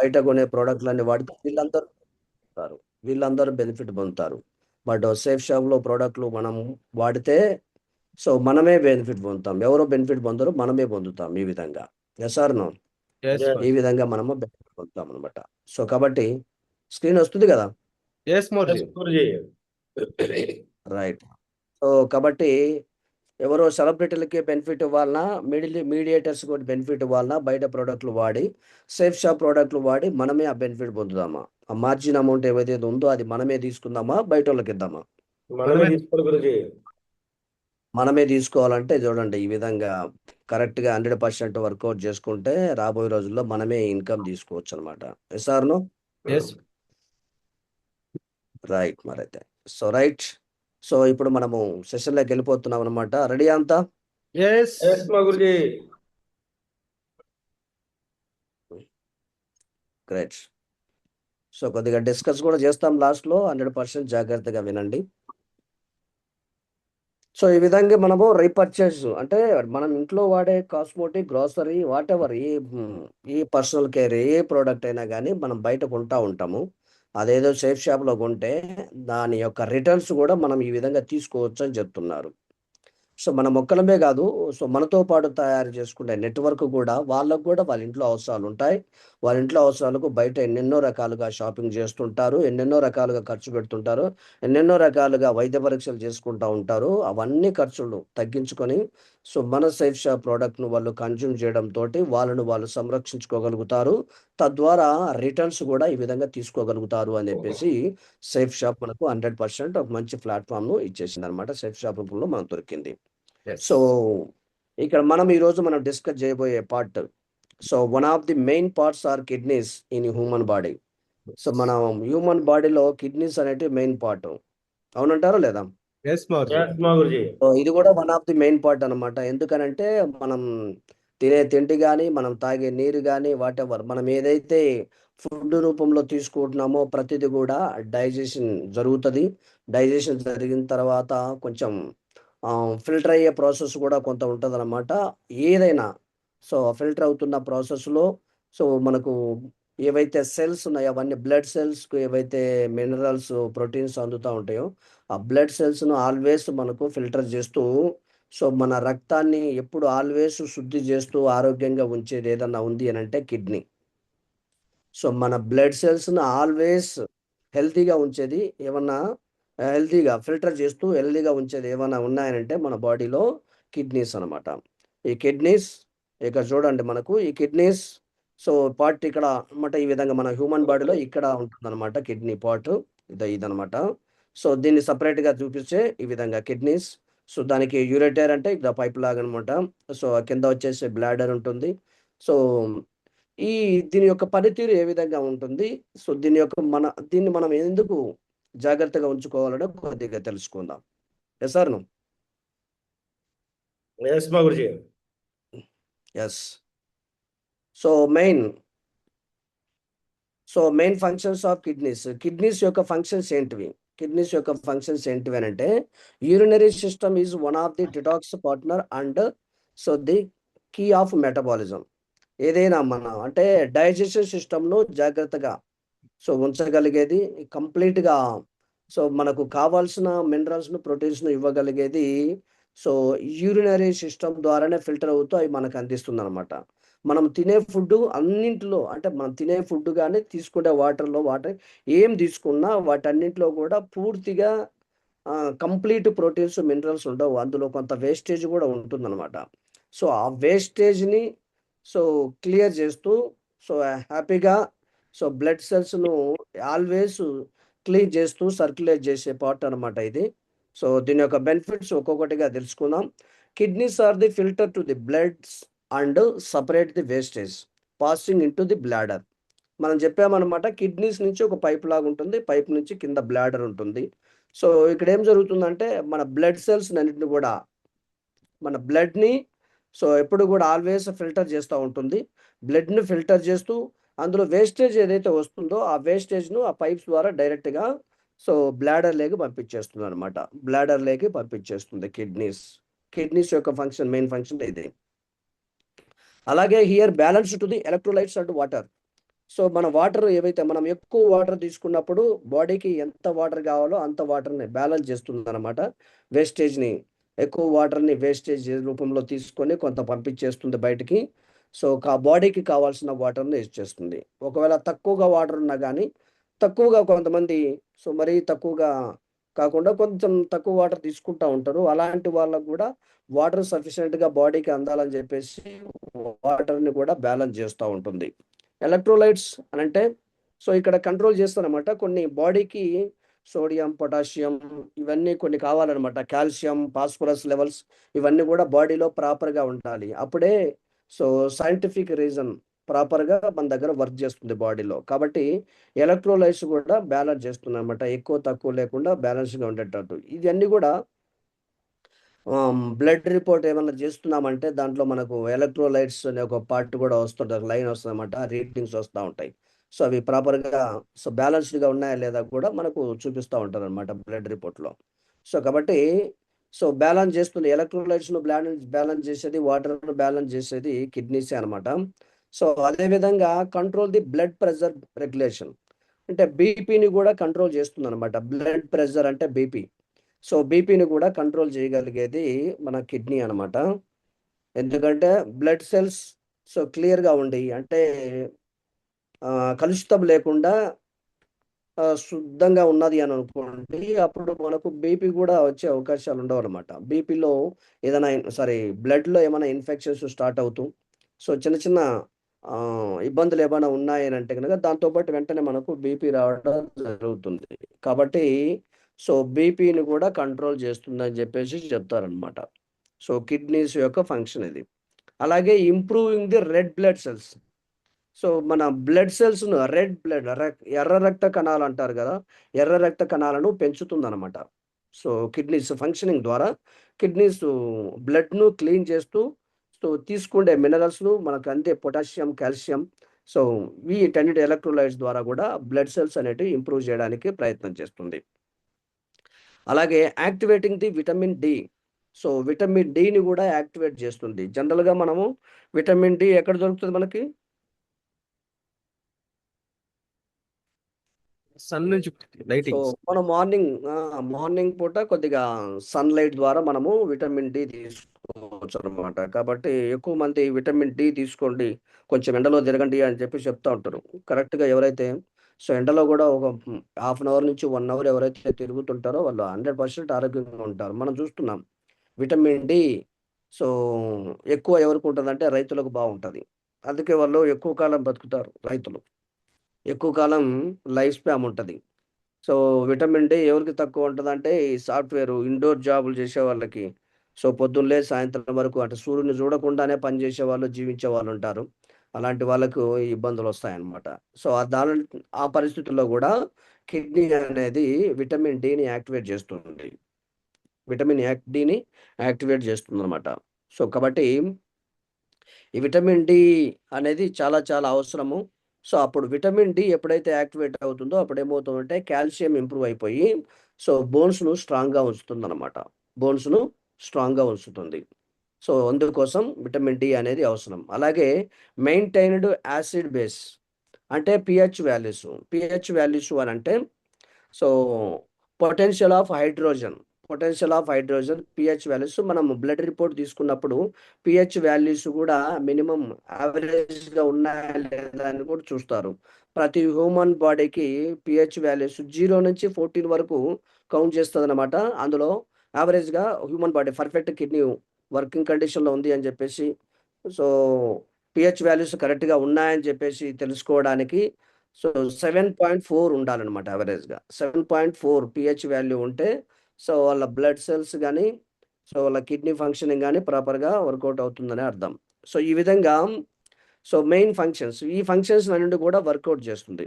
బయట కొనే ప్రోడక్ట్లన్నీ వాడితే వీళ్ళందరూ బెనిఫిట్ పొందుతారు. బట్ సేఫ్ షాప్లో ప్రోడక్ట్లు మనం వాడితే సో మనమే బెనిఫిట్ పొందుతాం. ఎవరో బెనిఫిట్ పొందరు, మనమే పొందుతాం ఈ విధంగా. Yes or no? ఎస్ ఈ విధంగా మనము బెనిఫిట్ పొందుతాం అనమాట. సో కాబట్టి స్క్రీన్ వస్తుంది కదా. ఎస్ మోర్జీ. రైట్. సో కాబట్టి ఎవరో సెలబ్రిటీలకి బెనిఫిట్ ఇవ్వాలన్నా, మీడియేటర్స్ కూడా బెనిఫిట్ ఇవ్వాలన్నా బయట ప్రోడక్ట్లు వాడి, సేఫ్ షాప్ ప్రోడక్ట్లు వాడి మనమే ఆ బెనిఫిట్ పొందుదామా? ఆ మార్జిన్ అమౌంట్ ఏవైతే ఉందో అది మనమే తీసుకుందామా, బయట వాళ్ళకి ఇద్దామా? మనమే తీసుకోవాలి గురుజీ. మనమే తీసుకోవాలంటే చూడండి, ఈ విధంగా కరెక్ట్గా 100% వర్కౌట్ చేసుకుంటే రాబోయే రోజుల్లో మనమే ఇన్కమ్ తీసుకోవచ్చు అనమాట. Yes or no? Yes right. మరైతే సో రైట్. సో ఇప్పుడు మనము సెషన్లోకి వెళ్ళిపోతున్నాం అనమాట. రెడీ అంతా? ఎస్ మా గురుజీ. గ్రేట్. సో కొద్దిగా డిస్కస్ కూడా చేస్తాం లాస్ట్లో. 100% జాగ్రత్తగా వినండి. సో ఈ విధంగా మనము రీపర్చేస్ అంటే మనం ఇంట్లో వాడే కాస్మోటిక్, గ్రోసరీ, వాట్ ఎవర్ ఈ పర్సనల్ కేర్ ఏ ప్రోడక్ట్ అయినా కానీ మనం బయట కొంటా ఉంటాము. అదేదో సేఫ్ షాప్లో కొంటే దాని యొక్క రిటర్న్స్ కూడా మనం ఈ విధంగా తీసుకోవచ్చు అని చెప్తున్నారు. సో మన మొక్కలమే కాదు, సో మనతో పాటు తయారు చేసుకునే నెట్వర్క్ కూడా వాళ్ళకు కూడా వాళ్ళ ఇంట్లో అవసరాలు ఉంటాయి. వాళ్ళ ఇంట్లో అవసరాలకు బయట ఎన్నెన్నో రకాలుగా షాపింగ్ చేస్తుంటారు, ఎన్నెన్నో రకాలుగా ఖర్చు పెడుతుంటారు, ఎన్నెన్నో రకాలుగా వైద్య పరీక్షలు చేసుకుంటూ ఉంటారు. అవన్నీ ఖర్చులు తగ్గించుకొని సో మన సేఫ్ షాప్ ప్రోడక్ట్ను వాళ్ళు కన్జ్యూమ్ చేయడంతో వాళ్ళను వాళ్ళు సంరక్షించుకోగలుగుతారు. తద్వారా రిటర్న్స్ కూడా ఈ విధంగా తీసుకోగలుగుతారు అని చెప్పేసి సేఫ్ షాప్ మనకు 100% ఒక మంచి ప్లాట్ఫామ్ను ఇచ్చేసింది అనమాట. సేఫ్ షాప్ రూపంలో మనకు దొరికింది. సో ఇక్కడ మనం డిస్కస్ చేయబోయే part, so one of the main parts are kidneys in human body. So మన హ్యూమన్ బాడీలో కిడ్నీస్ అనేటివి మెయిన్ పార్ట్. అవునంటారా లేదా? ఎస్ మోర్జీ. మా గురుజీ. సో ఇది కూడా one of the main part అనమాట. ఎందుకనంటే మనం తినే తిండి కానీ, మనం తాగే నీరు కానీ, వాట్ ఎవర్ మనం ఏదైతే ఫుడ్ రూపంలో తీసుకుంటున్నామో ప్రతిదీ కూడా డైజెషన్ జరుగుతుంది. డైజెషన్ జరిగిన తర్వాత కొంచెం ఫిల్టర్ అయ్యే ప్రాసెస్ కూడా కొంత ఉంటుంది అనమాట. ఏదైనా సో ఫిల్టర్ అవుతున్న ప్రాసెస్లో సో మనకు ఏవైతే సెల్స్ ఉన్నాయో అవన్నీ బ్లడ్ సెల్స్కు ఏవైతే మినరల్స్, ప్రోటీన్స్ అందుతూ ఉంటాయో ఆ బ్లడ్ సెల్స్ను ఆల్వేస్ మనకు ఫిల్టర్ చేస్తూ సో మన రక్తాన్ని ఎప్పుడు ఆల్వేస్ శుద్ధి చేస్తూ ఆరోగ్యంగా ఉంచేది ఏదన్నా ఉంది అని అంటే కిడ్నీ. సో మన బ్లడ్ సెల్స్ను ఆల్వేస్ హెల్తీగా ఉంచేది ఏమన్నా, హెల్తీగా ఫిల్టర్ చేస్తూ హెల్తీగా ఉంచేది ఏమైనా ఉన్నాయనంటే మన బాడీలో కిడ్నీస్ అనమాట. ఈ కిడ్నీస్ ఇక్కడ చూడండి, మనకు ఈ కిడ్నీస్ సో పార్ట్ ఇక్కడ అనమాట. ఈ విధంగా మన హ్యూమన్ బాడీలో ఇక్కడ ఉంటుందన్నమాట కిడ్నీ పార్ట్. ఇదనమాట. సో దీన్ని సపరేట్గా చూపిస్తే ఈ విధంగా కిడ్నీస్. సో దానికి యూరేటర్ అంటే ఇక్కడ పైప్ లాగా అనమాట. సో కింద వచ్చేసి బ్లాడర్ ఉంటుంది. సో దీని యొక్క పనితీరు ఏ విధంగా ఉంటుంది, సో దీన్ని మనం ఎందుకు జాగ్రత్తగా ఉంచుకోవాలని కొద్దిగా తెలుసుకుందాం. Yes sir? ఎస్ మా guruji. Yes. So main functions of kidneys యొక్క ఫంక్షన్స్ ఏంటివి? అని అంటే urinary system is one of the detox partner and so the key of metabolism. ఏదైనా అంటే డైజెషన్ సిస్టమ్ను జాగ్రత్తగా సో ఉంచగలిగేది, కంప్లీట్గా సో మనకు కావాల్సిన మినరల్స్ను, ప్రోటీన్స్ను ఇవ్వగలిగేది సో యూరినరీ సిస్టమ్ ద్వారానే ఫిల్టర్ అవుతూ అవి మనకు అందిస్తుంది అనమాట. మనం తినే ఫుడ్ అన్నింటిలో అంటే మనం తినే ఫుడ్ కానీ తీసుకునే వాటర్ ఏం తీసుకున్నా వాటన్నింటిలో కూడా పూర్తిగా కంప్లీట్ ప్రోటీన్స్, మినరల్స్ ఉండవు. అందులో కొంత వేస్టేజ్ కూడా ఉంటుందన్నమాట. సో ఆ వేస్టేజ్ని సో క్లియర్ చేస్తూ సో హ్యాపీగా సో బ్లడ్ సెల్స్ను ఆల్వేస్ క్లీన్ చేస్తూ సర్క్యులేట్ చేసే పార్ట్ అనమాట ఇది. సో దీని యొక్క బెనిఫిట్స్ ఒక్కొక్కటిగా తెలుసుకుందాం. Kidneys are the filter to the bloods and separate the wastage passing in to the bladder. మనం చెప్పామన్నమాట, కిడ్నీస్ నుంచి ఒక పైప్ లాగా ఉంటుంది, పైప్ నుంచి కింద బ్లాడర్ ఉంటుంది. సో ఇక్కడ ఏం జరుగుతుందంటే మన బ్లడ్ సెల్స్ అన్నింటిని కూడా మన బ్లడ్ని సో ఎప్పుడు కూడా ఆల్వేస్ ఫిల్టర్ చేస్తూ ఉంటుంది. బ్లడ్ని ఫిల్టర్ చేస్తూ అందులో వేస్టేజ్ ఏదైతే వస్తుందో ఆ వేస్టేజ్ను ఆ పైప్స్ ద్వారా డైరెక్ట్గా సో బ్లాడర్లోకి పంపించేస్తుంది అనమాట. బ్లాడర్లోకి పంపించేస్తుంది కిడ్నీస్ యొక్క మెయిన్ ఫంక్షన్ ఇది. అలాగే here balance to the electrolytes and water. So మన వాటర్ ఏవైతే మనం ఎక్కువ వాటర్ తీసుకున్నప్పుడు బాడీకి ఎంత వాటర్ కావాలో అంత వాటర్ని బ్యాలెన్స్ చేస్తుంది అనమాట. వేస్టేజ్ని, ఎక్కువ వాటర్ని వేస్టేజ్ రూపంలో తీసుకొని కొంత పంపించేస్తుంది బయటికి. సో బాడీకి కావాల్సిన వాటర్ని యూజ్ చేస్తుంది. ఒకవేళ తక్కువగా వాటర్ ఉన్నా కానీ తక్కువగా కొంతమంది, సో మరీ తక్కువగా కాకుండా కొంచెం తక్కువ వాటర్ తీసుకుంటూ ఉంటారు. అలాంటి వాళ్ళకు కూడా వాటర్ సఫిషియెంట్గా బాడీకి అందాలని చెప్పేసి వాటర్ని కూడా బ్యాలెన్స్ చేస్తూ ఉంటుంది. ఎలక్ట్రోలైట్స్ అని అంటే సో ఇక్కడ కంట్రోల్ చేస్తారనమాట. కొన్ని బాడీకి సోడియం, పొటాషియం ఇవన్నీ కొన్ని కావాలన్నమాట. కాల్షియం, ఫాస్ఫరస్ లెవెల్స్ ఇవన్నీ కూడా బాడీలో ప్రాపర్గా ఉండాలి. అప్పుడే సో సైంటిఫిక్ రీజన్ ప్రాపర్గా మన దగ్గర వర్క్ చేస్తుంది బాడీలో. కాబట్టి ఎలక్ట్రోలైట్స్ కూడా బ్యాలెన్స్ చేస్తుంది అనమాట. ఎక్కువ తక్కువ లేకుండా బ్యాలెన్స్గా ఉండేటట్టు. ఇవన్నీ కూడా బ్లడ్ రిపోర్ట్ ఏమన్నా చేస్తున్నామంటే దాంట్లో మనకు ఎలక్ట్రోలైట్స్ అనే ఒక పార్ట్ కూడా వస్తుంటుంది, లైన్ వస్తుందన్నమాట. రీడింగ్స్ వస్తూ ఉంటాయి. సో అవి ప్రాపర్గా సో బ్యాలెన్స్డ్గా ఉన్నాయా లేదా కూడా మనకు చూపిస్తూ ఉంటుంది అనమాట బ్లడ్ రిపోర్ట్లో. సో కాబట్టి సో బ్యాలెన్స్ చేస్తుంది ఎలక్ట్రోలైట్స్ను బ్యాలెన్స్ చేసేది, వాటర్ను బ్యాలెన్స్ చేసేది కిడ్నీసే అనమాట. సో అదేవిధంగా control the blood pressure regulation అంటే బీపీని కూడా కంట్రోల్ చేస్తుంది అనమాట. బ్లడ్ ప్రెషర్ అంటే బీపీ. సో బీపీని కూడా కంట్రోల్ చేయగలిగేది మన కిడ్నీ అనమాట. ఎందుకంటే బ్లడ్ సెల్స్ సో క్లియర్గా ఉండి అంటే కలుషితం లేకుండా శుద్ధంగా ఉన్నది అని అనుకోండి, అప్పుడు మనకు బీపీ కూడా వచ్చే అవకాశాలు ఉండవు అనమాట. బీపీలో ఏదైనా బ్లడ్లో ఏమైనా ఇన్ఫెక్షన్స్ స్టార్ట్ అవుతూ సో చిన్న చిన్న ఇబ్బందులు ఏమైనా ఉన్నాయని అంటే కనుక దాంతోపాటు వెంటనే మనకు బీపీ రావడం జరుగుతుంది. కాబట్టి సో బీపీని కూడా కంట్రోల్ చేస్తుందని చెప్పేసి చెప్తారనమాట. సో కిడ్నీస్ యొక్క ఫంక్షన్ ఇది. అలాగే improving the red blood cells. So మన బ్లడ్ సెల్స్ను రెడ్ బ్లడ్ ఎర్ర రక్త కణాలు అంటారు కదా, ఎర్ర రక్త కణాలను పెంచుతుందన్నమాట. సో కిడ్నీస్ ఫంక్షనింగ్ ద్వారా కిడ్నీస్ బ్లడ్ను క్లీన్ చేస్తూ సో తీసుకుండే మినరల్స్ను మనకు అందే పొటాషియం, కాల్షియం సో వీటన్నిటి ఎలక్ట్రోలైట్స్ ద్వారా కూడా బ్లడ్ సెల్స్ అనేటివి ఇంప్రూవ్ చేయడానికి ప్రయత్నం చేస్తుంది. అలాగే activating the vitamin D. So vitamin డిని కూడా యాక్టివేట్ చేస్తుంది. జనరల్గా మనము విటమిన్ డి ఎక్కడ దొరుకుతుంది మనకి? సన్ నుంచి సో లైటింగ్స్. మనం మార్నింగ్ పూట కొద్దిగా సన్లైట్ ద్వారా మనము విటమిన్ డి తీసుకోవచ్చు అనమాట. కాబట్టి ఎక్కువ మంది విటమిన్ డి తీసుకోండి, కొంచెం ఎండలో తిరగండి అని చెప్పి చెప్తా ఉంటారు. కరెక్ట్గా ఎవరైతే సో ఎండలో కూడా ఒక హాఫ్ అన్ అవర్ నుంచి 1 అవర్ ఎవరైతే తిరుగుతుంటారో వాళ్ళు 100% ఆరోగ్యంగా ఉంటారు. మనం చూస్తున్నాం విటమిన్ డి సో ఎక్కువ ఎవరికి ఉంటుందంటే రైతులకు బాగుంటుంది. అందుకే వాళ్ళు ఎక్కువ కాలం బతుకుతారు. రైతులు ఎక్కువ కాలం లైఫ్ స్పాన్ ఉంటుంది. సో విటమిన్ డి ఎవరికి తక్కువ ఉంటుందంటే ఈ సాఫ్ట్వేర్ ఇండోర్ జాబులు చేసే వాళ్ళకి. సో పొద్దున్నే సాయంత్రం వరకు అంటే సూర్యుని చూడకుండానే పనిచేసే వాళ్ళు, జీవించే వాళ్ళు ఉంటారు. అలాంటి వాళ్ళకు ఈ ఇబ్బందులు వస్తాయన్నమాట. సో ఆ పరిస్థితుల్లో కూడా కిడ్నీ అనేది విటమిన్ డిని యాక్టివేట్ చేస్తుంది. డిని యాక్టివేట్ చేస్తుందన్నమాట. సో కాబట్టి ఈ విటమిన్ డి అనేది చాలా చాలా అవసరము. సో అప్పుడు విటమిన్ డి ఎప్పుడైతే యాక్టివేట్ అవుతుందో అప్పుడు ఏమవుతుందంటే కాల్షియం ఇంప్రూవ్ అయిపోయి సో బోన్స్ను స్ట్రాంగ్గా ఉంచుతుందన్నమాట. బోన్స్ను స్ట్రాంగ్గా ఉంచుతుంది. సో అందుకోసం విటమిన్ డి అనేది అవసరం. అలాగే మెయింటైన్డ్ యాసిడ్ బేస్ అంటే పిహెచ్ వాల్యూస్ అని అంటే so potential of hydrogen pH values మనం బ్లడ్ రిపోర్ట్ తీసుకున్నప్పుడు పిహెచ్ వాల్యూస్ కూడా మినిమం యావరేజ్గా ఉన్నాయా లేదా అని కూడా చూస్తారు. ప్రతి హ్యూమన్ బాడీకి పిహెచ్ వాల్యూస్ 0 నుంచి 14 వరకు కౌంట్ చేస్తుంది అనమాట. అందులో యావరేజ్గా human body perfect kidney working కండిషన్లో ఉంది అని చెప్పేసి సో పిహెచ్ వాల్యూస్ కరెక్ట్గా ఉన్నాయని చెప్పేసి తెలుసుకోవడానికి సో 7.4 ఉండాలన్నమాట యావరేజ్గా. 7.4 పిహెచ్ వాల్యూ ఉంటే సో వాళ్ళ బ్లడ్ సెల్స్ కానీ సో వాళ్ళ కిడ్నీ ఫంక్షనింగ్ కానీ ప్రాపర్గా వర్కౌట్ అవుతుందని అర్థం. సో ఈ విధంగా సో మెయిన్ ఫంక్షన్స్ ఈ ఫంక్షన్స్ అన్నింటి కూడా వర్కౌట్ చేస్తుంది.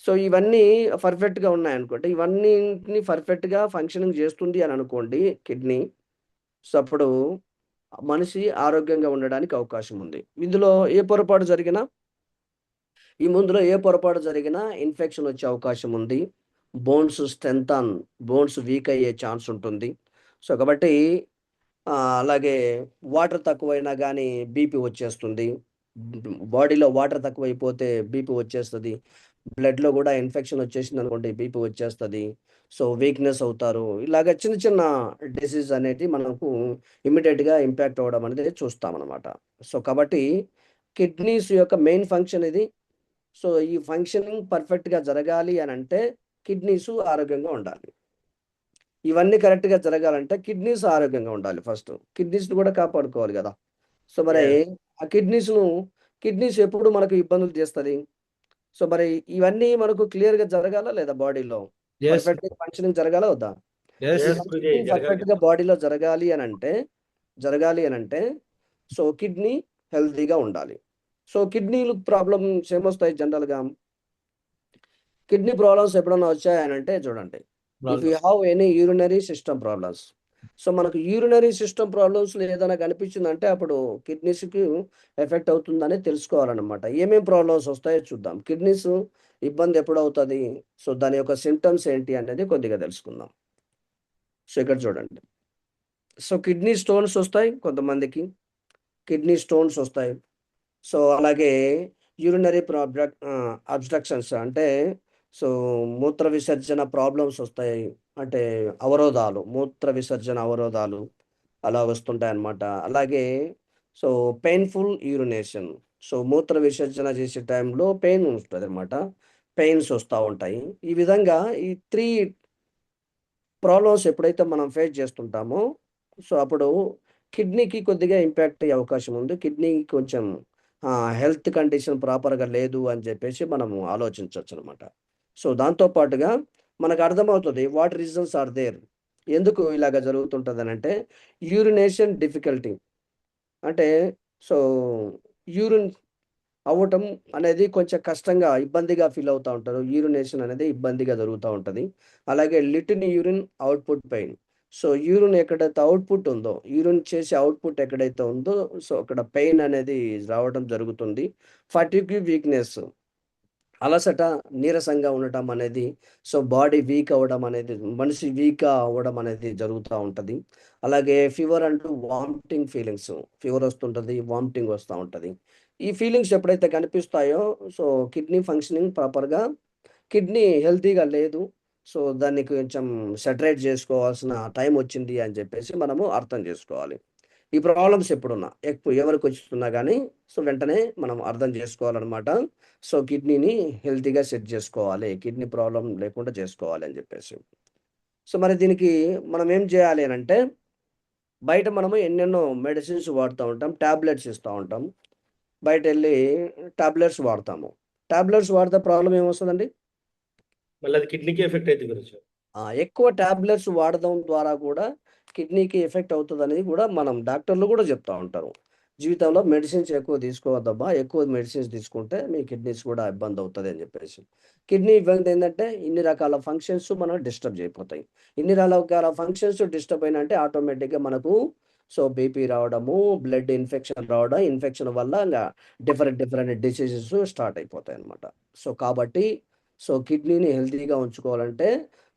సో ఇవన్నీ పర్ఫెక్ట్గా ఉన్నాయనుకోండి, ఇవన్నీ పర్ఫెక్ట్గా ఫంక్షనింగ్ చేస్తుంది అని అనుకోండి కిడ్నీ. సో అప్పుడు మనిషి ఆరోగ్యంగా ఉండడానికి అవకాశం ఉంది. ఇందులో ఏ పొరపాటు జరిగినా ఇన్ఫెక్షన్ వచ్చే అవకాశం ఉంది. బోన్స్ వీక్ అయ్యే ఛాన్స్ ఉంటుంది. సో కాబట్టి అలాగే వాటర్ తక్కువైనా కానీ బీపీ వచ్చేస్తుంది. బాడీలో వాటర్ తక్కువైపోతే బీపీ వచ్చేస్తుంది. బ్లడ్లో కూడా ఇన్ఫెక్షన్ వచ్చేసింది అనుకోండి బీపీ వచ్చేస్తుంది. సో వీక్నెస్ అవుతారు. ఇలాగ చిన్న చిన్న డిసీజ్ అనేది మనకు ఇమ్మీడియట్గా ఇంపాక్ట్ అవ్వడం అనేది చూస్తామన్నమాట. సో కాబట్టి కిడ్నీస్ యొక్క మెయిన్ ఫంక్షన్ ఇది. సో ఈ ఫంక్షనింగ్ పర్ఫెక్ట్గా జరగాలి అని అంటే కిడ్నీస్ ఆరోగ్యంగా ఉండాలి. ఇవన్నీ కరెక్ట్గా జరగాలంటే కిడ్నీస్ ఆరోగ్యంగా ఉండాలి. ఫస్ట్ కిడ్నీస్ కూడా కాపాడుకోవాలి కదా. సో మరి Yes. ఆ కిడ్నీస్ ఎప్పుడు మనకు ఇబ్బందులు చేస్తుంది. సో మరి ఇవన్నీ మనకు క్లియర్గా జరగాల లేదా బాడీలో Yes. పర్ఫెక్ట్గా ఫంక్షనింగ్ జరగాల వద్దా? Yes. ఈ ఫంక్షనింగ్ పర్ఫెక్ట్గా బాడీలో జరగాలి అని అంటే సో కిడ్నీ హెల్తీగా ఉండాలి. సో కిడ్నీలు ప్రాబ్లమ్స్ ఏమొస్తాయి జనరల్గా? కిడ్నీ ప్రాబ్లమ్స్ ఎప్పుడన్నా వచ్చాయనంటే చూడండి, if you have any urinary system problems. So మనకు యూరినరీ సిస్టమ్ ప్రాబ్లమ్స్లో ఏదైనా కనిపించిందంటే అప్పుడు కిడ్నీస్కి ఎఫెక్ట్ అవుతుందని తెలుసుకోవాలన్నమాట. ఏమేమి ప్రాబ్లమ్స్ వస్తాయో చూద్దాం. కిడ్నీస్ ఇబ్బంది ఎప్పుడు అవుతుంది, సో దాని యొక్క సిమ్టమ్స్ ఏంటి అనేది కొద్దిగా తెలుసుకుందాం. సో ఇక్కడ చూడండి, సో కిడ్నీ స్టోన్స్ వస్తాయి కొంతమందికి, కిడ్నీ స్టోన్స్ వస్తాయి. సో అలాగే యూరినరీ అబ్స్ట్రక్షన్స్ అంటే సో మూత్ర విసర్జన ప్రాబ్లమ్స్ వస్తాయి. అంటే మూత్ర విసర్జన అవరోధాలు అలా వస్తుంటాయి అన్నమాట. అలాగే సో పెయిన్ఫుల్ యూరినేషన్, సో మూత్ర విసర్జన చేసే టైంలో పెయిన్ ఉంటుంది అనమాట, పెయిన్స్ వస్తూ ఉంటాయి. ఈ విధంగా ఈ 3 ప్రాబ్లమ్స్ ఎప్పుడైతే మనం ఫేస్ చేస్తుంటామో సో అప్పుడు కిడ్నీకి కొద్దిగా ఇంపాక్ట్ అయ్యే అవకాశం ఉంది. కిడ్నీకి కొంచెం హెల్త్ కండిషన్ ప్రాపర్గా లేదు అని చెప్పేసి మనము ఆలోచించవచ్చు అనమాట. సో దాంతో పాటుగా మనకు అర్థమవుతుంది వాట్ రీజన్స్ ఆర్ దేర్, ఎందుకు ఇలాగ జరుగుతుంటుంది అని అంటే యూరినేషన్ డిఫికల్టీ. అంటే సో యూరిన్ అవ్వటం అనేది కొంచెం కష్టంగా ఇబ్బందిగా ఫీల్ అవుతూ ఉంటారు. యూరినేషన్ అనేది ఇబ్బందిగా జరుగుతూ ఉంటుంది. అలాగే little urine output pain. So urine ఎక్కడైతే అవుట్పుట్ ఉందో, యూరిన్ చేసే అవుట్పుట్ ఎక్కడైతే ఉందో సో అక్కడ పెయిన్ అనేది రావడం జరుగుతుంది. ఫటిగ్, వీక్నెస్, అలసట, నీరసంగా ఉండటం అనేది, సో బాడీ వీక్ అవ్వడం అనేది, మనిషి వీక్గా అవ్వడం అనేది జరుగుతూ ఉంటుంది. అలాగే ఫీవర్ అంటూ వామిటింగ్ ఫీలింగ్స్, ఫీవర్ వస్తుంటుంది, వామిటింగ్ వస్తూ ఉంటుంది. ఈ ఫీలింగ్స్ ఎప్పుడైతే కనిపిస్తాయో సో కిడ్నీ ఫంక్షనింగ్ ప్రాపర్గా, కిడ్నీ హెల్తీగా లేదు. సో దాన్ని కొంచెం సెటరేట్ చేసుకోవాల్సిన టైం వచ్చింది అని చెప్పేసి మనము అర్థం చేసుకోవాలి. ఈ ప్రాబ్లమ్స్ ఎప్పుడున్నా ఎవరికి వస్తున్నా కానీ సో వెంటనే మనం అర్థం చేసుకోవాలన్నమాట. సో కిడ్నీని హెల్తీగా సెట్ చేసుకోవాలి, కిడ్నీ ప్రాబ్లం లేకుండా చేసుకోవాలి అని చెప్పేసి. సో మరి దీనికి మనం ఏం చేయాలి అని అంటే బయట మనము ఎన్నెన్నో మెడిసిన్స్ వాడుతూ ఉంటాం, ట్యాబ్లెట్స్ ఇస్తూ ఉంటాం. బయట వెళ్ళి టాబ్లెట్స్ వాడతాము. టాబ్లెట్స్ వాడితే ప్రాబ్లం ఏమొస్తుందండి? మళ్ళీ అది కిడ్నీకి ఎఫెక్ట్ అవుతుంది గురించి. ఎక్కువ టాబ్లెట్స్ వాడడం ద్వారా కూడా కిడ్నీకి ఎఫెక్ట్ అవుతుందనేది కూడా మనం డాక్టర్లు కూడా చెప్తా ఉంటారు. జీవితంలో మెడిసిన్స్ ఎక్కువ తీసుకోవద్దబ్బా, ఎక్కువ మెడిసిన్స్ తీసుకుంటే మీ కిడ్నీస్ కూడా ఇబ్బంది అవుతుంది అని చెప్పేసి. కిడ్నీ ఇబ్బంది ఏంటంటే ఇన్ని రకాల ఫంక్షన్స్ మనం డిస్టర్బ్ అయిపోతాయి. ఇన్ని రకాల ఫంక్షన్స్ డిస్టర్బ్ అయినంటే ఆటోమేటిక్గా మనకు సో బీపీ రావడము, బ్లడ్ ఇన్ఫెక్షన్ రావడం, ఇన్ఫెక్షన్ వల్ల ఇంకా డిఫరెంట్ డిసీజెస్ స్టార్ట్ అయిపోతాయి అన్నమాట. సో కాబట్టి సో కిడ్నీని హెల్తీగా ఉంచుకోవాలంటే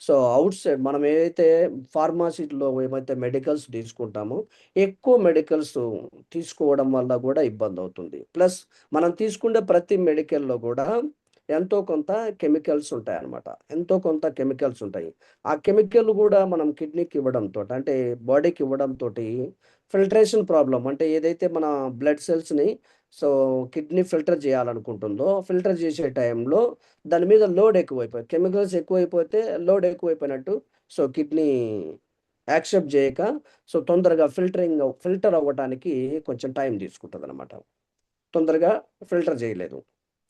సో అవుట్ సైడ్ మనం ఏదైతే ఫార్మసీలో ఏమైతే మెడికల్స్ తీసుకుంటామో ఎక్కువ మెడికల్స్ తీసుకోవడం వల్ల కూడా ఇబ్బంది అవుతుంది. ప్లస్ మనం తీసుకునే ప్రతి మెడికల్లో కూడా ఎంతో కొంత కెమికల్స్ ఉంటాయి అన్నమాట, ఎంతో కొంత కెమికల్స్ ఉంటాయి. ఆ కెమికల్ కూడా మనం కిడ్నీకి ఇవ్వడంతో అంటే బాడీకి ఇవ్వడంతో ఫిల్టరేషన్ ప్రాబ్లం, అంటే ఏదైతే మన బ్లడ్ సెల్స్ని సో కిడ్నీ ఫిల్టర్ చేయాలనుకుంటుందో ఫిల్టర్ చేసే టైంలో దాని మీద లోడ్ ఎక్కువైపోయి, కెమికల్స్ ఎక్కువైపోతే లోడ్ ఎక్కువైపోయినట్టు సో కిడ్నీ యాక్సెప్ట్ చేయక సో తొందరగా ఫిల్టర్ అవ్వడానికి కొంచెం టైం తీసుకుంటుంది అనమాట, తొందరగా ఫిల్టర్ చేయలేదు.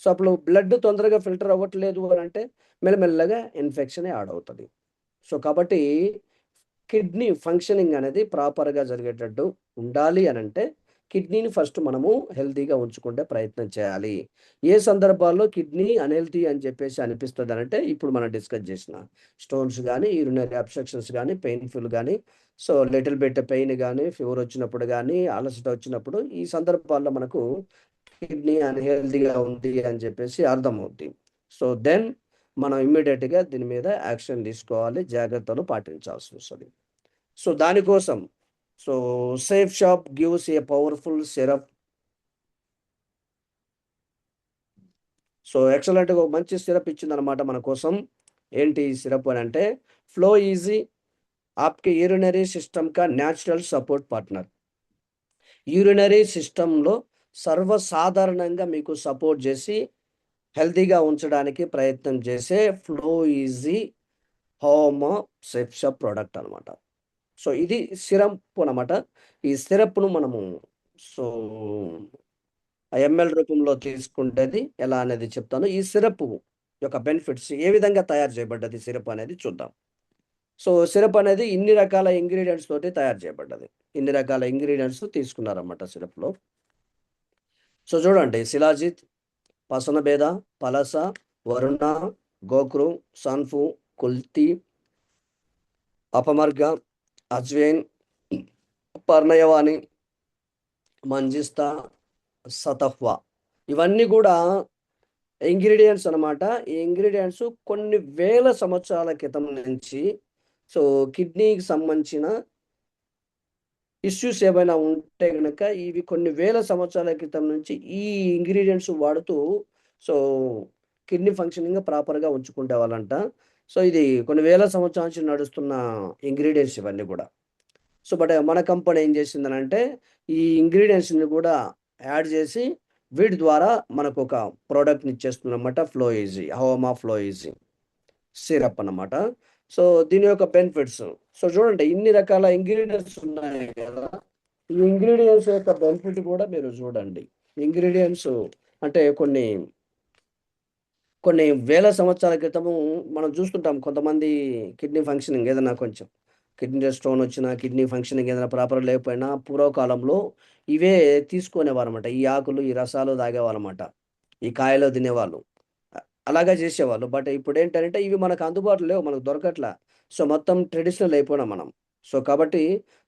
సో అప్పుడు బ్లడ్ తొందరగా ఫిల్టర్ అవ్వట్లేదు అని అంటే మెల్లమెల్లగా ఇన్ఫెక్షన్ యాడ్ అవుతుంది. సో కాబట్టి కిడ్నీ ఫంక్షనింగ్ అనేది ప్రాపర్గా జరిగేటట్టు ఉండాలి అని అంటే కిడ్నీని ఫస్ట్ మనము హెల్తీగా ఉంచుకుంటే ప్రయత్నం చేయాలి. ఏ సందర్భాల్లో కిడ్నీ అన్‌హెల్తీ అని చెప్పేసి అనిపిస్తుంది అంటే ఇప్పుడు మనం డిస్కస్ చేసిన స్టోన్స్ కానీ, యూరినరీ అబ్స్ట్రక్షన్స్ కానీ, పెయిన్ఫుల్ కానీ, సో లిటిల్ బిట్ పెయిన్ కానీ, ఫీవర్ వచ్చినప్పుడు కానీ, అలసట వచ్చినప్పుడు ఈ సందర్భాల్లో మనకు కిడ్నీ అన్‌హెల్తీగా ఉంది అని చెప్పేసి అర్థమవుద్ది. సో దెన్ మనం ఇమ్మీడియట్‌గా దీని మీద యాక్షన్ తీసుకోవాలి, జాగ్రత్తలు పాటించాల్సి వస్తుంది. సో దానికోసం so safe shop gives a powerful syrup so ఎక్సలెంట్గా ఒక మంచి సిరప్ ఇచ్చిందనమాట మన కోసం. ఏంటి సిరప్ అని అంటే ఫ్లో ఈజీ आपके యూరినరీ సిస్టమ్ కా న్యాచురల్ సపోర్ట్ పార్ట్నర్. యూరినరీ సిస్టంలో సర్వసాధారణంగా మీకు సపోర్ట్ చేసి హెల్తీగా ఉంచడానికి ప్రయత్నం చేసే ఫ్లో ఈజీ హోమో సెప్ష ప్రోడక్ట్ అనమాట. సో ఇది సిరప్ అనమాట. ఈ సిరప్ను మనము సో ఎంఎల్ రూపంలో తీసుకుంటేది ఎలా అనేది చెప్తాను. ఈ సిరప్ యొక్క బెనిఫిట్స్ ఏ విధంగా తయారు చేయబడ్డది సిరప్ అనేది చూద్దాం. సో సిరప్ అనేది ఇన్ని రకాల ఇంగ్రీడియంట్స్ తోటి తయారు చేయబడ్డది. ఇన్ని రకాల ఇంగ్రీడియంట్స్ తీసుకున్నారన్నమాట సిరప్లో. సో చూడండి, శిలాజిత్, పసనబేద, పలస, వరుణ, గోక్రు, సన్ఫు, కుల్తి, అపమర్గ, అజ్వైన్, పర్ణయవాణి, మంజిస్తా, సతహ్వా ఇవన్నీ కూడా ఇంగ్రీడియంట్స్ అనమాట. ఈ ఇంగ్రీడియంట్స్ కొన్ని వేల సంవత్సరాల క్రితం నుంచి సో కిడ్నీకి సంబంధించిన ఇష్యూస్ ఏమైనా ఉంటే కనుక ఇవి కొన్ని వేల సంవత్సరాల క్రితం నుంచి ఈ ఇంగ్రీడియంట్స్ వాడుతూ సో కిడ్నీ ఫంక్షనింగ్ ప్రాపర్గా ఉంచుకుంటే వాళ్ళంట. సో ఇది కొన్ని వేల సంవత్సరాల నుంచి నడుస్తున్న ఇంగ్రీడియంట్స్ ఇవన్నీ కూడా. సో బట్ మన కంపెనీ ఏం చేసిందనంటే ఈ ఇంగ్రీడియంట్స్ని కూడా యాడ్ చేసి వీటి ద్వారా మనకు ఒక ప్రోడక్ట్ని ఇచ్చేస్తుంది అనమాట. ఫ్లో ఈజీ హోమా ఫ్లో ఈజీ సిరప్ అన్నమాట. సో దీని యొక్క బెనిఫిట్స్ సో చూడండి, ఇన్ని రకాల ఇంగ్రీడియంట్స్ ఉన్నాయి కదా. ఈ ఇంగ్రీడియంట్స్ యొక్క బెనిఫిట్ కూడా మీరు చూడండి. ఇంగ్రీడియంట్స్ అంటే కొన్ని కొన్ని వేల సంవత్సరాల క్రితము మనం చూస్తుంటాం. కొంతమంది కిడ్నీ ఫంక్షనింగ్ ఏదైనా కొంచెం కిడ్నీ స్టోన్ వచ్చినా, కిడ్నీ ఫంక్షనింగ్ ఏదైనా ప్రాపర్ లేకపోయినా పూర్వకాలంలో ఇవే తీసుకునేవారు అనమాట. ఈ ఆకులు, ఈ రసాలు తాగేవాళ్ళమాట. ఈ కాయలు తినేవాళ్ళు. అలాగా చేసేవాళ్ళు. బట్ ఇప్పుడు ఏంటంటే ఇవి మనకు అందుబాటులో లేవు, మనకు దొరకట్లా. సో మొత్తం ట్రెడిషనల్ అయిపోయినాం మనం. సో కాబట్టి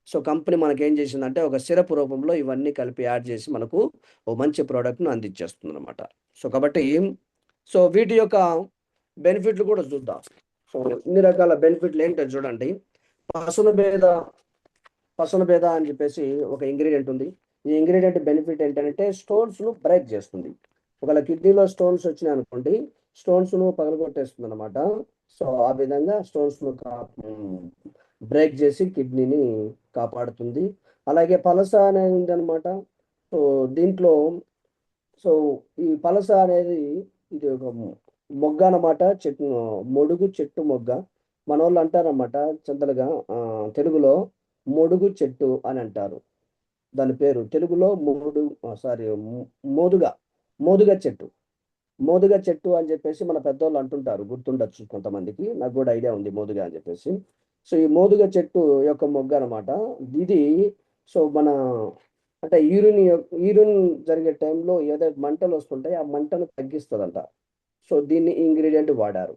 సో కంపెనీ మనకేం చేసిందంటే ఒక సిరప్ రూపంలో ఇవన్నీ కలిపి యాడ్ చేసి మనకు ఓ మంచి ప్రోడక్ట్‌ను అందించేస్తుంది అనమాట. సో కాబట్టి సో వీటి యొక్క బెనిఫిట్లు కూడా చూద్దాం. సో ఇన్ని రకాల బెనిఫిట్లు ఏంటో చూడండి. పసనబేద పసనబేద అని చెప్పేసి ఒక ఇంగ్రీడియంట్ ఉంది. ఈ ఇంగ్రీడియంట్ బెనిఫిట్ ఏంటంటే స్టోన్స్‌ను బ్రేక్ చేస్తుంది. ఒకవేళ కిడ్నీలో స్టోన్స్ వచ్చినాయి అనుకోండి, స్టోన్స్‌ను పగలగొట్టేస్తుంది అనమాట. సో ఆ విధంగా స్టోన్స్‌ను బ్రేక్ చేసి కిడ్నీని కాపాడుతుంది. అలాగే పలస అనేది ఉందన్నమాట. సో దీంట్లో సో ఈ పలస అనేది ఇది ఒక మొగ్గ అన్నమాట. చెట్టు మొడుగు చెట్టు మొగ్గ. మనోళ్ళు అంటారన్నమాట చింతలుగా తెలుగులో మొడుగు చెట్టు అని అంటారు. దాని పేరు తెలుగులో మోదుగ మోదుగ చెట్టు. మోదుగ చెట్టు అని చెప్పేసి మన పెద్దోళ్ళు అంటుంటారు, గుర్తుండొచ్చు కొంతమందికి. నాకు కూడా ఐడియా ఉంది మోదుగ అని చెప్పేసి. సో ఈ మోదుగ చెట్టు యొక్క మొగ్గ అనమాట. ఇది సో మన అంటే యూరిన్ జరిగే టైంలో ఏదైతే మంటలు వస్తుంటాయి ఆ మంటను తగ్గిస్తుందంట. సో దీన్ని ఇంగ్రీడియంట్ వాడారు.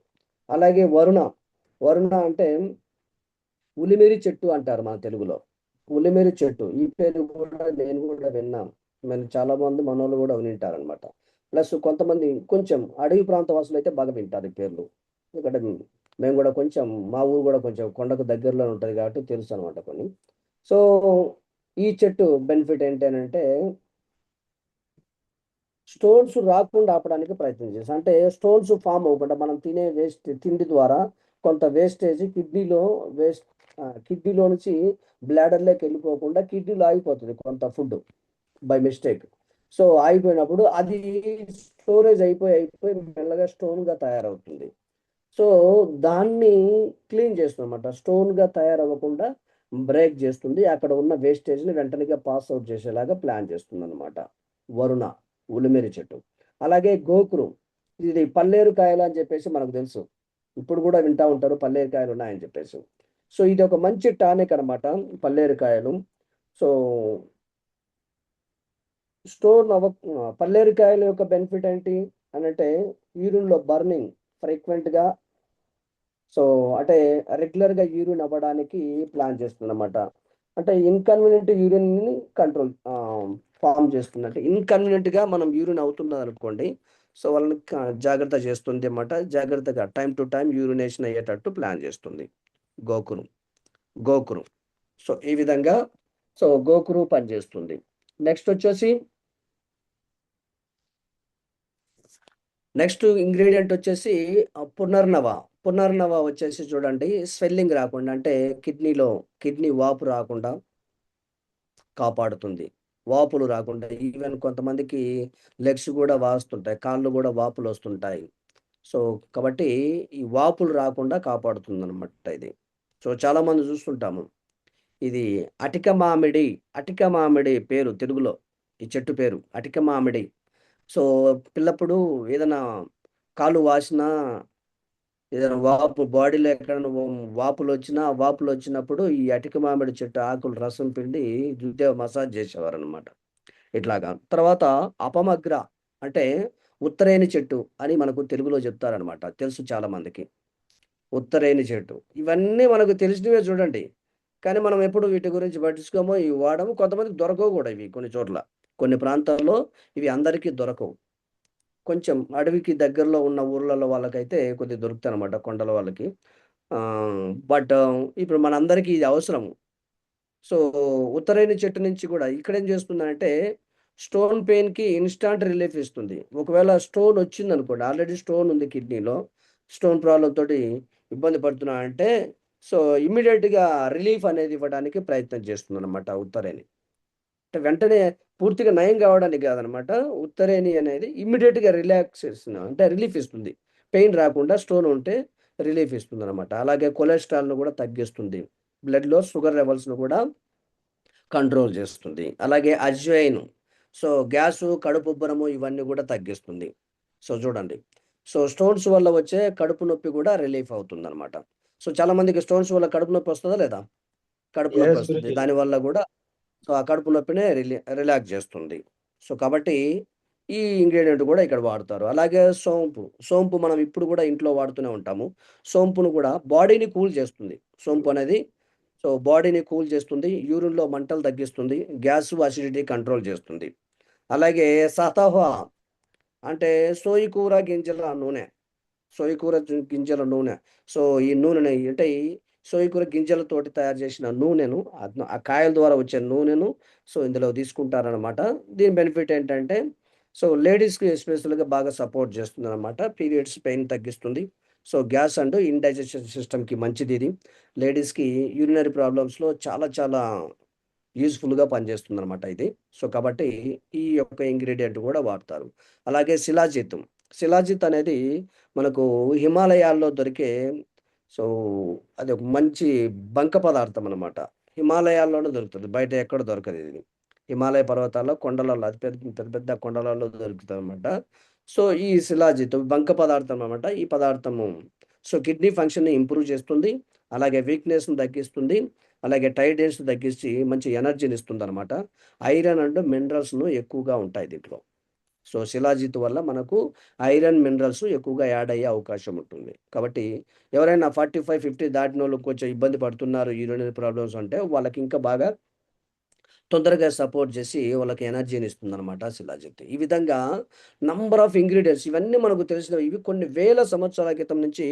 అలాగే వరుణ వరుణ అంటే ఉలిమిరి చెట్టు అంటారు మన తెలుగులో. ఉలిమిరి చెట్టు ఈ పేరు కూడా నేను కూడా విన్నాను. మరి చాలా మంది మనోళ్ళు కూడా వింటారనమాట. ప్లస్ కొంతమంది కొంచెం అడవి ప్రాంత వాసులు అయితే బాగా వింటారు ఈ పేర్లు. ఎందుకంటే మేము కూడా కొంచెం మా ఊరు కూడా కొంచెం కొండకు దగ్గరలో ఉంటుంది కాబట్టి తెలుసు అనమాట కొన్ని. సో ఈ చెట్టు బెనిఫిట్ ఏంటంటే స్టోన్స్ రాకుండా ఆపడానికి ప్రయత్నం చేస్తాం. అంటే స్టోన్స్ ఫామ్ అవ్వకుండా మనం తినే తిండి ద్వారా కొంత వేస్టేజ్ కిడ్నీలో నుంచి బ్లాడర్లోకి వెళ్ళిపోకుండా కిడ్నీలో ఆగిపోతుంది కొంత ఫుడ్ బై మిస్టేక్. సో ఆగిపోయినప్పుడు అది స్టోరేజ్ అయిపోయి మెల్లగా స్టోన్గా తయారవుతుంది. సో దాన్ని క్లీన్ చేస్తుందన్నమాట. స్టోన్గా తయారవ్వకుండా బ్రేక్ చేస్తుంది. అక్కడ ఉన్న వేస్టేజ్ని వెంటనే పాస్ అవుట్ చేసేలాగా ప్లాన్ చేస్తుంది అనమాట వరుణ ఉలిమిరి చెట్టు. అలాగే గోకురు, ఇది పల్లేరు కాయలు అని చెప్పేసి మనకు తెలుసు. ఇప్పుడు కూడా వింటా ఉంటారు పల్లేరు కాయలు ఉన్నాయని చెప్పేసి. సో ఇది ఒక మంచి టానిక్ అనమాట పల్లేరు కాయలు. సో పల్లేరు కాయల యొక్క బెనిఫిట్ ఏంటి అని అంటే యూరిన్లో బర్నింగ్ ఫ్రీక్వెంట్గా సో అంటే రెగ్యులర్గా యూరిన్ అవ్వడానికి ప్లాన్ చేస్తుంది అనమాట. అంటే ఇన్కన్వీనియంట్ యూరిన్ని కంట్రోల్ ఫామ్ చేస్తుంది. అంటే ఇన్కన్వీనియంట్గా మనం యూరిన్ అవుతున్నది అనుకోండి, సో వాళ్ళని జాగ్రత్త చేస్తుంది అన్నమాట. జాగ్రత్తగా టైం టు టైం యూరినేషన్ అయ్యేటట్టు ప్లాన్ చేస్తుంది గోకురు. సో ఈ విధంగా సో గోకురు పనిచేస్తుంది. నెక్స్ట్ వచ్చేసి నెక్స్ట్ ఇంగ్రీడియంట్ వచ్చేసి పునర్నవ. పునర్నవ వచ్చేసి చూడండి, స్వెల్లింగ్ రాకుండా అంటే కిడ్నీ వాపు రాకుండా కాపాడుతుంది. వాపులు రాకుండా, ఈవెన్ కొంతమందికి లెగ్స్ కూడా వాస్తుంటాయి, కాళ్ళు కూడా వాపులు వస్తుంటాయి. సో కాబట్టి ఈ వాపులు రాకుండా కాపాడుతుందన్నమాట ఇది. సో చాలామంది చూస్తుంటాము. ఇది అటిక మామిడి పేరు తెలుగులో. ఈ చెట్టు పేరు అటిక మామిడి. సో పిల్లప్పుడు ఏదైనా కాలు వాసినా, ఏదైనా బాడీలో ఎక్కడైనా వాపులు వచ్చినా, ఆ వాపులు వచ్చినప్పుడు ఈ అటిక మామిడి చెట్టు ఆకులు రసం పిండి జుట్టే మసాజ్ చేసేవారు అనమాట. ఇట్లాగా. తర్వాత అపమగ్ర అంటే ఉత్తరేణి చెట్టు అని మనకు తెలుగులో చెప్తారనమాట. తెలుసు చాలా మందికి. ఉత్తరేణి చెట్టు. ఇవన్నీ మనకు తెలిసినవే చూడండి. కానీ మనం ఎప్పుడు వీటి గురించి పట్టించుకోము. ఇవి వాడము. కొంతమందికి దొరకవు కూడా ఇవి కొన్ని చోట్ల. కొన్ని ప్రాంతాల్లో ఇవి అందరికీ దొరకవు. కొంచెం అడవికి దగ్గరలో ఉన్న ఊర్లలో వాళ్ళకైతే కొద్దిగా దొరుకుతాయనమాట, కొండల వాళ్ళకి. బట్ ఇప్పుడు మనందరికీ ఇది అవసరము. సో ఉత్తరేణి చెట్టు నుంచి కూడా ఇక్కడేం చేస్తుందంటే స్టోన్ పెయిన్‌కి ఇన్‌స్టాంట్ రిలీఫ్ ఇస్తుంది. ఒకవేళ స్టోన్ వచ్చిందనుకోండి, ఆల్రెడీ స్టోన్ ఉంది కిడ్నీలో, స్టోన్ ప్రాబ్లమ్ తోటి ఇబ్బంది పడుతున్నానంటే, సో ఇమ్మీడియేట్‌గా రిలీఫ్ అనేది ఇవ్వడానికి ప్రయత్నం చేస్తుందనమాట ఉత్తరేణి. అంటే వెంటనే పూర్తిగా నయం కావడానికి కాదనమాట. ఉత్తరేణి అనేది ఇమ్మీడియేట్‌గా రిలాక్సేషన్ అంటే రిలీఫ్ ఇస్తుంది. పెయిన్ రాకుండా స్టోన్ ఉంటే రిలీఫ్ ఇస్తుందనమాట. అలాగే కొలెస్ట్రాల్‌ను కూడా తగ్గిస్తుంది. బ్లడ్‌లో షుగర్ లెవెల్స్‌ను కూడా కంట్రోల్ చేస్తుంది. అలాగే అజ్వైన్. సో గ్యాసు, కడుపుబ్బరము ఇవన్నీ కూడా తగ్గిస్తుంది. సో చూడండి. సో స్టోన్స్ వల్ల వచ్చే కడుపు నొప్పి కూడా రిలీఫ్ అవుతుందనమాట. సో చాలామందికి స్టోన్స్ వల్ల కడుపు నొప్పి వస్తదా లేదా? కడుపు నొప్పి యెస్ వస్తుంది. గురూజీ. దానివల్ల కూడా సో ఆ కడుపు నొప్పినే రిలాక్స్ చేస్తుంది. సో కాబట్టి ఈ ఇంగ్రీడియెంట్ కూడా ఇక్కడ వాడతారు. అలాగే సోంపు. సోంపు మనం ఇప్పుడు కూడా ఇంట్లో వాడుతూనే ఉంటాము. సోంపును కూడా బాడీని కూల్ చేస్తుంది. సోంపు అనేది సో బాడీని కూల్ చేస్తుంది. యూరిన్‌లో మంటలు తగ్గిస్తుంది. గ్యాసు, అసిడిటీ కంట్రోల్ చేస్తుంది. అలాగే సతహ అంటే సోయి కూర గింజల నూనె. సోయకూర గింజల నూనె. సో ఈ నూనెని అంటే ఈ సోయకూర గింజలతోటి తయారు చేసిన నూనెను, ఆ కాయల ద్వారా వచ్చే నూనెను సో ఇందులో తీసుకుంటారనమాట. దీని బెనిఫిట్ ఏంటంటే సో లేడీస్‌కి ఎస్పెషల్‌గా బాగా సపోర్ట్ చేస్తుందనమాట. పీరియడ్స్ పెయిన్ తగ్గిస్తుంది. సో గ్యాస్ అండ్ ఇండైజెషన్ సిస్టమ్‌కి మంచిదిది. లేడీస్‌కి యూరినరీ ప్రాబ్లమ్స్‌లో చాలా చాలా యూజ్‌ఫుల్‌గా పనిచేస్తుందనమాట ఇది. సో కాబట్టి ఈ యొక్క ఇంగ్రీడియెంట్ కూడా వాడతారు. అలాగే శిలాజిత్. శిలాజిత్ అనేది మనకు హిమాలయాల్లో దొరికే సో అది ఒక మంచి బంక పదార్థం అనమాట. హిమాలయాల్లోనే దొరుకుతది. బయట ఎక్కడ దొరకదిది. హిమాలయ పర్వతాల్లో, కొండలలో అతి పెద్ద పెద్ద పెద్ద కొండలలో దొరుకుతదనమాట. సో ఈ శిలాజిత్ బంక పదార్థం అనమాట. ఈ పదార్థము సో కిడ్నీ ఫంక్షన్‌ని ఇంప్రూవ్ చేస్తుంది. అలాగే వీక్‌నెస్‌ని తగ్గిస్తుంది. అలాగే టైర్డ్‌నెస్‌ని తగ్గించి మంచి ఎనర్జీని ఇస్తుందనమాట. ఐరన్ అండ్ మినరల్స్‌ను ఎక్కువగా ఉంటాయి దీంట్లో. సో శిలాజిత్ వల్ల మనకు ఐరన్, మినరల్స్ ఎక్కువగా యాడ్ అయ్యే అవకాశం ఉంటుంది. కాబట్టి ఎవరైనా 45, 50 దాటినోళ్ళు కొంచెం ఇబ్బంది పడుతున్నారు యూరినరీ ప్రాబ్లమ్స్ అంటే వాళ్ళకి ఇంకా బాగా తొందరగా సపోర్ట్ చేసి వాళ్ళకి ఎనర్జీని ఇస్తుందనమాట శిలాజిత్. ఈ విధంగా నంబర్ ఆఫ్ ఇంగ్రీడియెంట్స్ ఇవన్నీ మనకు తెలిసినవి. ఇవి కొన్ని వేల సంవత్సరాల క్రితం నుంచి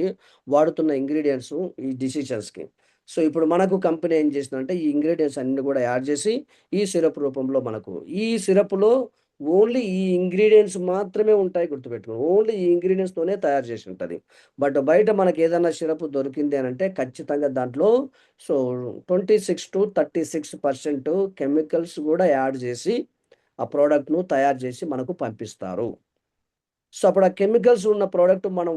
వాడుతున్న ఇంగ్రీడియెంట్స్ ఈ డిసీజెస్‌కి. సో ఇప్పుడు మనకు కంపెనీ ఏం చేసిందంటే ఈ ఇంగ్రీడియెంట్స్ అన్నీ కూడా యాడ్ చేసి ఈ సిరప్ రూపంలో మనకు ఈ సిరప్‌లో ఓన్లీ ఈ ఇంగ్రీడియెంట్స్ మాత్రమే ఉంటాయి, గుర్తుపెట్టుకోండి. ఓన్లీ ఈ ఇంగ్రీడియెంట్స్‌తోనే తయారు చేసి ఉంటది. బట్ బయట మనకేదన్నా సిరప్ దొరికింది అనంటే ఖచ్చితంగా దాంట్లో సో 26-36% కెమికల్స్ గూడా యాడ్ జేసి, ఆ ప్రొడక్ట్‌ను తయారు జేసి మనకు పంపిస్తారు. సో, అప్పుడు ఆ కెమికల్స్ ఉన్న ప్రొడక్ట్ మనం